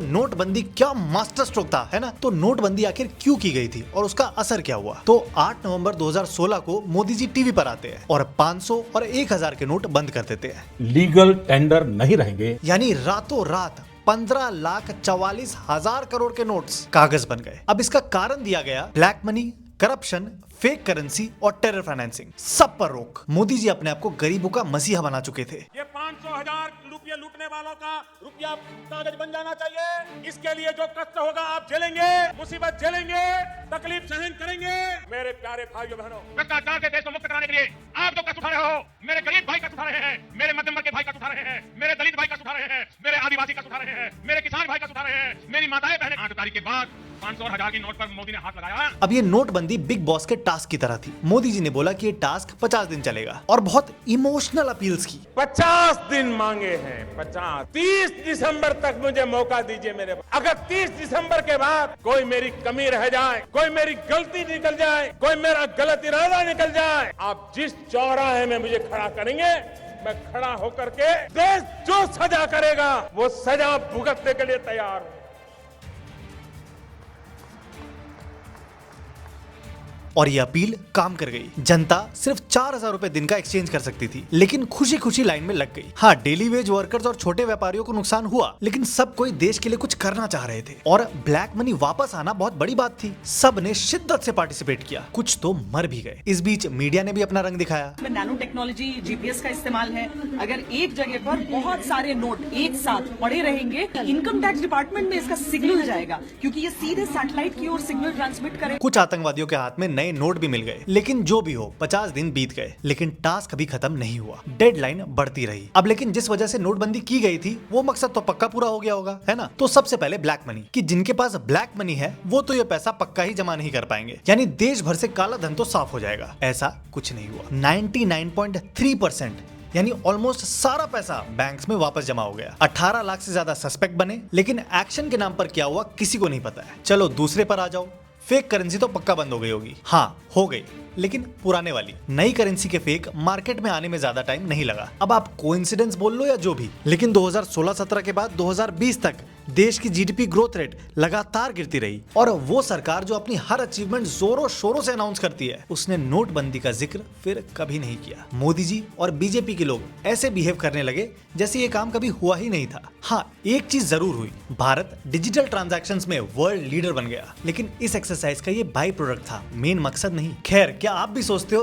नोटबंदी क्या master stroke था, है ना। तो नोटबंदी आखिर क्यों की गई थी और उसका असर क्या हुआ। तो 8 नवंबर 2016 को मोदी जी टीवी पर आते हैं और 500 और 1000 के नोट बंद कर देते हैं। लीगल टेंडर नहीं रहेंगे, यानी रातों रात 15,44,000 करोड़ के नोट्स कागज बन गए। अब इसका कारण दिया गया black money, corruption, fake currency और टेरर फाइनेंसिंग, सब पर रोक। मोदी जी अपने आप को गरीबों का मसीहा बना चुके थे। ये 500,000 रुपये लूटने वालों का रुपया कागज बन जाना चाहिए। इसके लिए जो कष्ट होगा आप झेलेंगे, मुसीबत झेलेंगे, तकलीफ सहन करेंगे। मेरे प्यारे भाइयों बहनों, भ्रष्टाचार से देश को मुक्त कराने के लिए आप जो कष्ट उठा रहे हो, मेरे गरीब भाई कष्ट उठा रहे हैं, मेरे मध्यम वर्ग के भाई कष्ट उठा रहे हैं, मेरे दलित भाई कष्ट उठा रहे हैं, मेरे आदिवासी कष्ट उठा रहे हैं, मेरे किसान भाई कष्ट उठा रहे हैं, मेरी माताएं बहनें। 8 तारीख के बाद 500 और 1000 की नोट पर मोदी ने हाथ लगाया। अब ये नोटबंदी बिग बॉस के टास्क की तरह थी। मोदी जी ने बोला कि ये टास्क 50 दिन चलेगा और बहुत इमोशनल अपील्स की। 50 दिन मांगे हैं, 50। 30 दिसंबर तक मुझे मौका दीजिए मेरे। अगर 30 दिसंबर के बाद कोई मेरी कमी रह जाए, कोई मेरी गलती निकल जाए, कोई मेरा गलत इरादा निकल जाए, आप जिस चौराहे में मुझे खड़ा करेंगे, मैं खड़ा होकर के देश जो सजा करेगा वो सजा भुगतने के लिए तैयार हूं। और ये अपील काम कर गई। जनता सिर्फ 4,000 रुपए दिन का एक्सचेंज कर सकती थी, लेकिन खुशी खुशी लाइन में लग गई। हाँ, डेली वेज वर्कर्स और छोटे व्यापारियों को नुकसान हुआ, लेकिन सब कोई देश के लिए कुछ करना चाह रहे थे और ब्लैक मनी वापस आना बहुत बड़ी बात थी। सब ने शिद्दत से पार्टिसिपेट किया, कुछ तो मर भी गए। इस बीच मीडिया ने भी अपना रंग दिखाया। नैनो टेक्नोलॉजी, जीपीएस का इस्तेमाल है। अगर एक जगह पर बहुत सारे नोट एक साथ पड़े रहेंगे, इनकम टैक्स डिपार्टमेंट में इसका सिग्नल जाएगा, क्योंकि ये सीधे सैटेलाइट की ओर सिग्नल ट्रांसमिट करे। कुछ आतंकवादियों के हाथ में नए नोट भी मिल गए, लेकिन जो भी हो 50 दिन बीत गए, लेकिन टास्क अभी खत्म नहीं हुआ। डेडलाइन बढ़ती रही। अब लेकिन जिस वजह से नोटबंदी की गई थी वो मकसद तो पक्का पूरा हो गया होगा, है ना। तो सबसे पहले ब्लैक मनी, कि जिनके पास ब्लैक मनी है वो तो ये पैसा पक्का ही जमा नहीं कर पाएंगे, यानी देश भर से काला धन तो साफ हो जाएगा। ऐसा कुछ नहीं हुआ। 99.3% यानी ऑलमोस्ट सारा पैसा बैंक्स में वापस जमा हो गया। 18 लाख से ज्यादा सस्पेक्ट बने, लेकिन एक्शन के नाम पर क्या हुआ किसी को नहीं पता है। चलो दूसरे पर आ जाओ। फेक करेंसी तो पक्का बंद हो गई होगी। हाँ, हो गई, लेकिन पुराने वाली। नई करेंसी के फेक मार्केट में आने में ज्यादा टाइम नहीं लगा। अब आप कोइंसिडेंस बोल लो या जो भी, लेकिन 2016-17 के बाद 2020 तक देश की जीडीपी ग्रोथ रेट लगातार गिरती रही। और वो सरकार जो अपनी हर अचीवमेंट जोरों शोरों से अनाउंस करती है, उसने नोटबंदी का जिक्र फिर कभी नहीं किया। मोदी जी और बीजेपी के लोग ऐसे बिहेव करने लगे जैसे ये काम कभी हुआ ही नहीं था। हाँ, एक चीज जरूर हुई, भारत डिजिटल ट्रांजैक्शंस में वर्ल्ड लीडर बन गया, लेकिन इस एक्सरसाइज का ये बाई प्रोडक्ट था, मेन मकसद नहीं। खैर, क्या आप भी सोचते हो